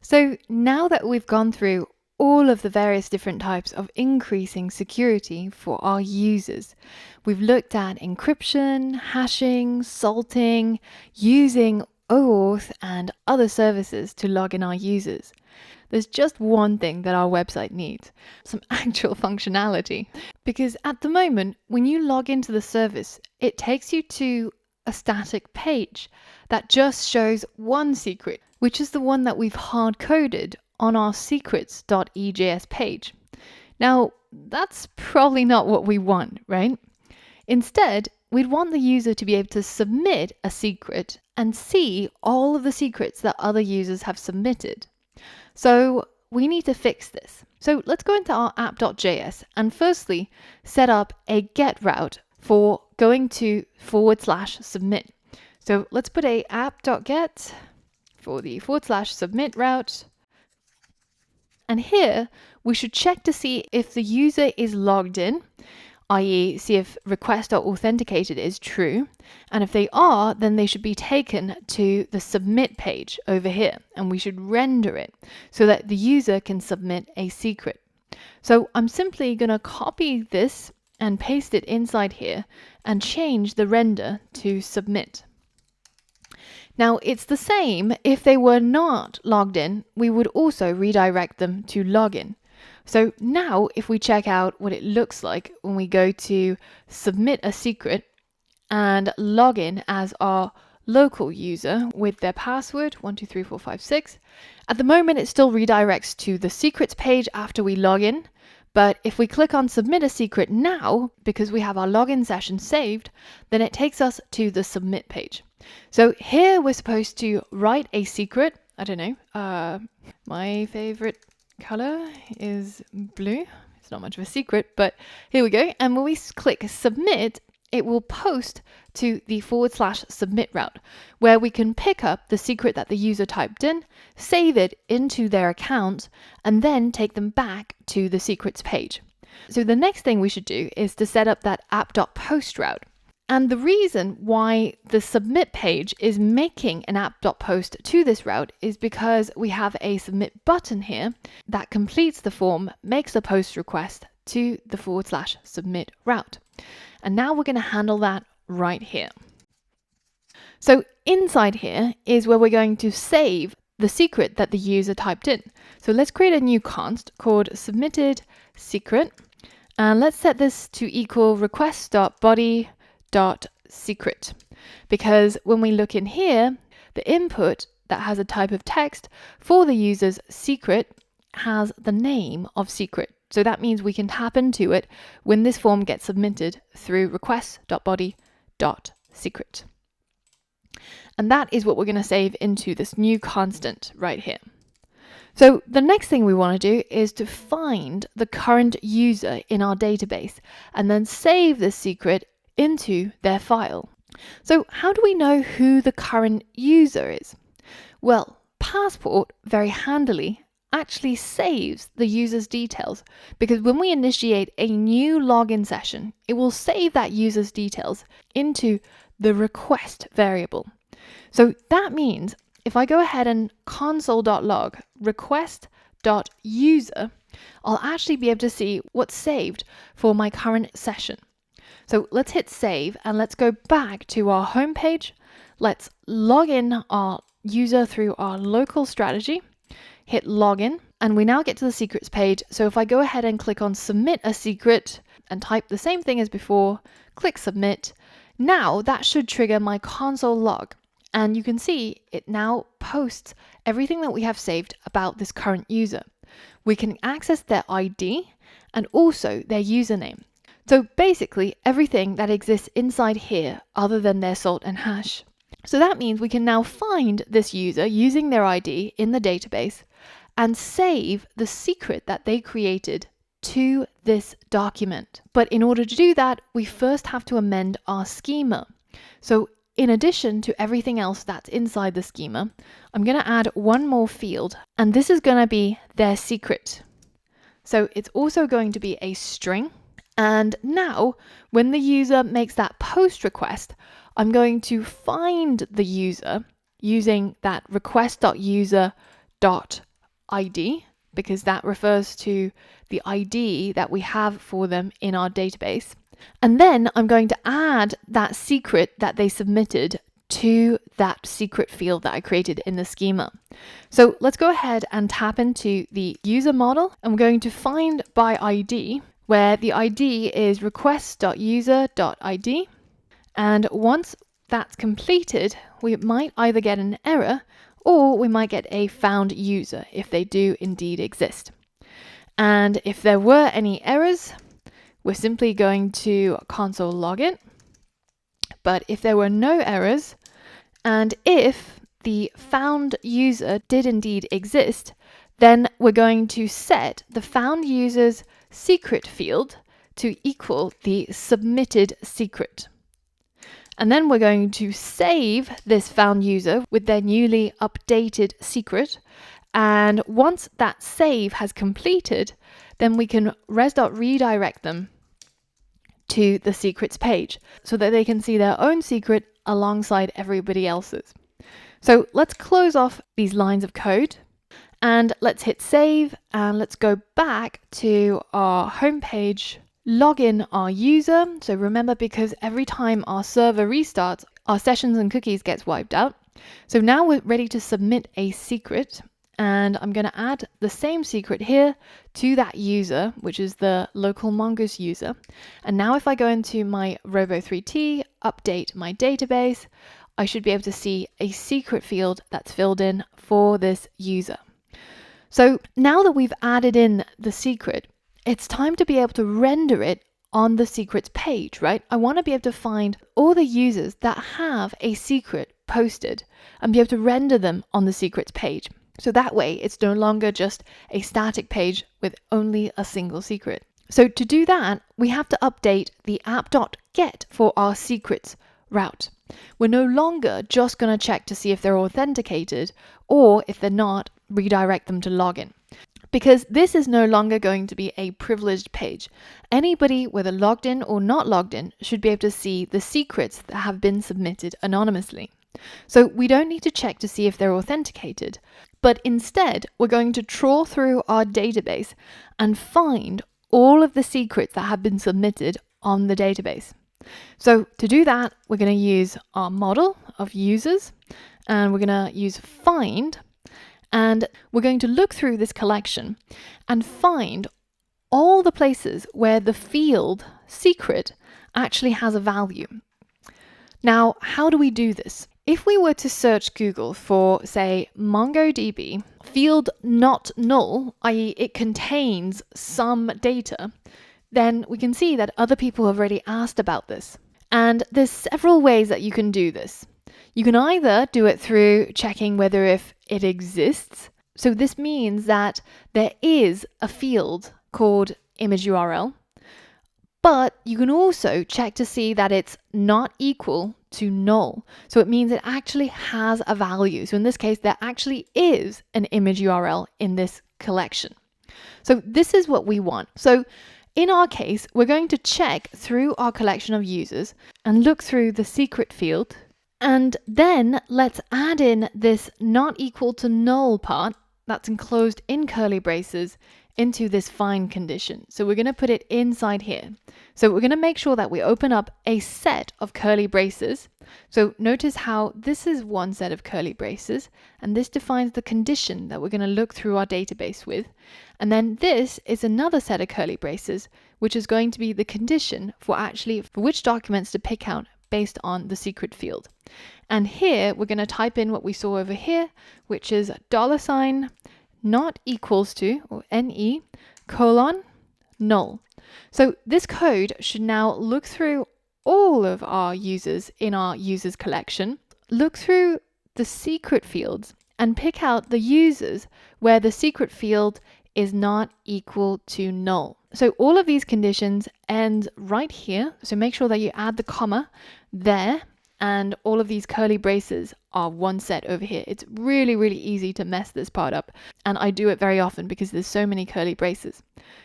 So now that we've gone through all of the various different types of increasing security for our users, we've looked at encryption, hashing, salting, using OAuth and other services to log in our users. There's just one thing that our website needs, some actual functionality. Because at the moment, when you log into the service, it takes you to a static page that just shows one secret, which is the one that we've hard coded on our secrets.ejs page. Now, that's probably not what we want, right? Instead, we'd want the user to be able to submit a secret and see all of the secrets that other users have submitted. So we need to fix this. So let's go into our app.js and firstly set up a get route for going to /submit. So let's put a app.get for the /submit route. And here we should check to see if the user is logged in, i.e. see if request.authenticated is true. And if they are, then they should be taken to the submit page over here, and we should render it so that the user can submit a secret. So I'm simply going to copy this and paste it inside here and change the render to submit. Now it's the same if they were not logged in, we would also redirect them to login. So now if we check out what it looks like when we go to submit a secret and log in as our local user with their password 123456, at the moment it still redirects to the secrets page after we log in. But if we click on submit a secret now, because we have our login session saved, then it takes us to the submit page. So here we're supposed to write a secret. I don't know. My favorite color is blue. It's not much of a secret, but here we go. And when we click submit, it will post to the /submit route, where we can pick up the secret that the user typed in, save it into their account, and then take them back to the secrets page. So the next thing we should do is to set up that app.post route. And the reason why the submit page is making an app.post to this route is because we have a submit button here that completes the form, makes a post request to the /submit route. And now we're going to handle that right here. So inside here is where we're going to save the secret that the user typed in. So let's create a new const called submitted secret. And let's set this to equal request.body.secret. Because when we look in here, the input that has a type of text for the user's secret has the name of secret. So that means we can tap into it when this form gets submitted through request.body.secret. And that is what we're going to save into this new constant right here. So the next thing we want to do is to find the current user in our database and then save this secret into their file. So how do we know who the current user is? Well, Passport very handily actually saves the user's details, because when we initiate a new login session, it will save that user's details into the request variable. So that means if I go ahead and console.log request.user, I'll actually be able to see what's saved for my current session. So let's hit save and let's go back to our home page. Let's log in our user through our local strategy. Hit login, and we now get to the secrets page. So if I go ahead and click on submit a secret and type the same thing as before, click submit, now that should trigger my console log. And you can see it now posts everything that we have saved about this current user. We can access their ID and also their username. So basically everything that exists inside here other than their salt and hash. So that means we can now find this user using their ID in the database and save the secret that they created to this document. But in order to do that, we first have to amend our schema. So in addition to everything else that's inside the schema, I'm going to add one more field, and this is going to be their secret. So it's also going to be a string. And now when the user makes that post request, I'm going to find the user using that request.user.post ID, because that refers to the ID that we have for them in our database. And then I'm going to add that secret that they submitted to that secret field that I created in the schema. So let's go ahead and tap into the user model, and we're going to find by ID, where the ID is request.user.id. And once that's completed, we might either get an error or we might get a found user if they do indeed exist. And if there were any errors, we're simply going to console login. But if there were no errors, and if the found user did indeed exist, then we're going to set the found user's secret field to equal the submitted secret. And then we're going to save this found user with their newly updated secret. And once that save has completed, then we can res.redirect them to the secrets page so that they can see their own secret alongside everybody else's. So let's close off these lines of code and let's hit save, and let's go back to our home page, log in our user. So remember, because every time our server restarts, our sessions and cookies gets wiped out. So now we're ready to submit a secret, and I'm going to add the same secret here to that user, which is the local Mongoose user. And now if I go into my Robo3T, update my database, I should be able to see a secret field that's filled in for this user. So now that we've added in the secret, it's time to be able to render it on the secrets page, right? I want to be able to find all the users that have a secret posted and be able to render them on the secrets page. So that way it's no longer just a static page with only a single secret. So to do that, we have to update the app.get for our secrets route. We're no longer just going to check to see if they're authenticated, or if they're not, redirect them to login. Because this is no longer going to be a privileged page. Anybody, whether logged in or not logged in, should be able to see the secrets that have been submitted anonymously. So we don't need to check to see if they're authenticated, but instead we're going to trawl through our database and find all of the secrets that have been submitted on the database. So to do that, we're going to use our model of users, and we're going to use find, and we're going to look through this collection and find all the places where the field secret actually has a value. Now, how do we do this? If we were to search Google for, say, MongoDB, field not null, i.e. it contains some data, then we can see that other people have already asked about this. And there's several ways that you can do this. You can either do it through checking whether if it exists. So this means that there is a field called image URL, but you can also check to see that it's not equal to null. So it means it actually has a value. So in this case, there actually is an image URL in this collection. So this is what we want. So in our case, we're going to check through our collection of users and look through the secret field. And then let's add in this not equal to null part that's enclosed in curly braces into this find condition. So we're going to put it inside here. So we're going to make sure that we open up a set of curly braces. So notice how this is one set of curly braces, and this defines the condition that we're going to look through our database with. And then this is another set of curly braces, which is going to be the condition for which documents to pick out based on the secret field. And here we're going to type in what we saw over here, which is $ not equals to, or NE, null. So this code should now look through all of our users in our users collection, look through the secret fields, and pick out the users where the secret field is not equal to null. So all of these conditions end right here. So make sure that you add the comma there, and all of these curly braces are one set over here. It's really, really easy to mess this part up, and I do it very often because there's so many curly braces.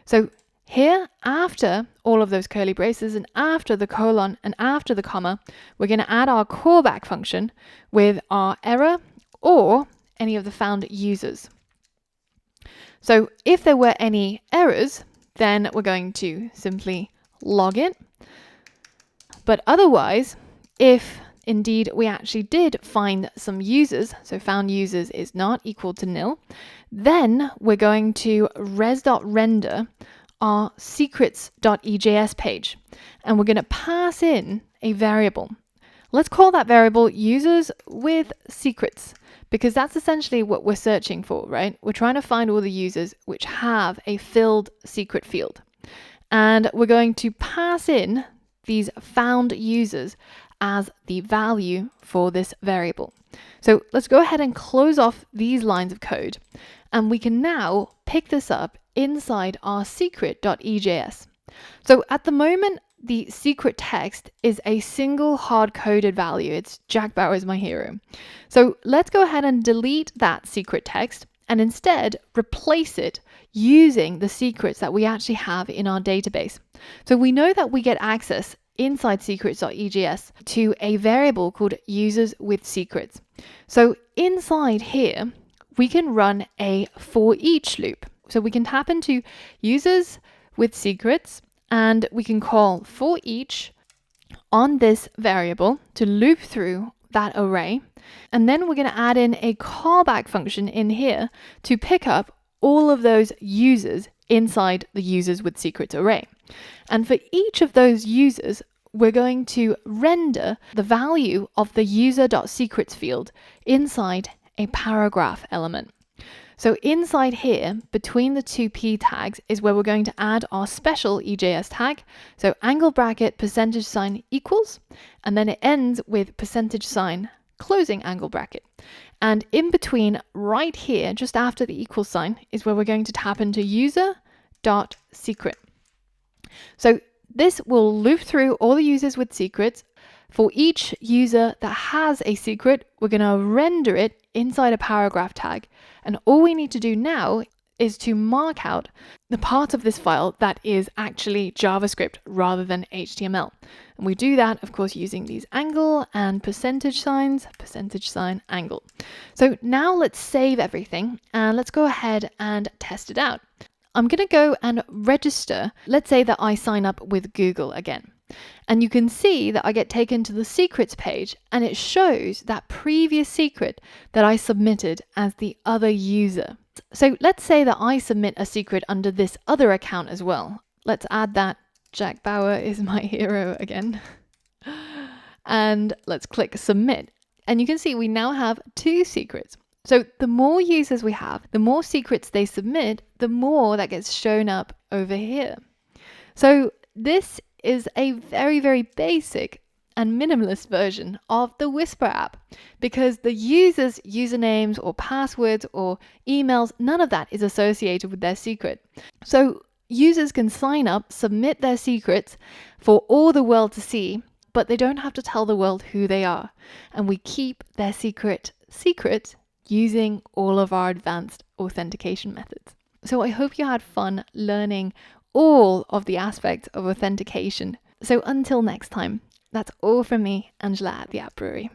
So here, after all of those curly braces and after the colon and after the comma, we're going to add our callback function with our error or any of the found users. So if there were any errors, then we're going to simply log it. But otherwise, if indeed we actually did find some users, so found users is not equal to nil, then we're going to res.render our secrets.ejs page, and we're going to pass in a variable. Let's call that variable users with secrets, because that's essentially what we're searching for, right? We're trying to find all the users which have a filled secret field. And we're going to pass in these found users as the value for this variable. So let's go ahead and close off these lines of code, and we can now pick this up inside our secret.ejs. So at the moment, the secret text is a single hard-coded value. It's Jack Bauer is my hero. So let's go ahead and delete that secret text and instead replace it using the secrets that we actually have in our database. So we know that we get access inside secrets.ejs to a variable called users with secrets. So inside here, we can run a for each loop. So we can tap into users with secrets, and we can call for each on this variable to loop through that array. And then we're going to add in a callback function in here to pick up all of those users inside the users with secrets array. And for each of those users, we're going to render the value of the user.secrets field inside a paragraph element. So inside here, between the two p tags, is where we're going to add our special EJS tag. So angle bracket %sign equals, and then it ends with %sign closing angle bracket. And in between, right here, just after the equal sign, is where we're going to tap into user.secret. So this will loop through all the users with secrets. For each user that has a secret, we're going to render it inside a paragraph tag. And all we need to do now is to mark out the part of this file that is actually JavaScript rather than HTML. And we do that, of course, using these angle and %sign, angle. So now let's save everything and let's go ahead and test it out. I'm going to go and register. Let's say that I sign up with Google again. And you can see that I get taken to the secrets page, and it shows that previous secret that I submitted as the other user. So let's say that I submit a secret under this other account as well. Let's add that Jack Bauer is my hero again. And let's click submit. And you can see we now have 2 secrets. So the more users we have, the more secrets they submit, the more that gets shown up over here. So this is a very, very basic and minimalist version of the Whisper app, because the users' usernames or passwords or emails, none of that is associated with their secret. So users can sign up, submit their secrets for all the world to see, but they don't have to tell the world who they are. And we keep their secret using all of our advanced authentication methods. So I hope you had fun learning all of the aspects of authentication. So until next time, that's all from me, Angela at the App Brewery.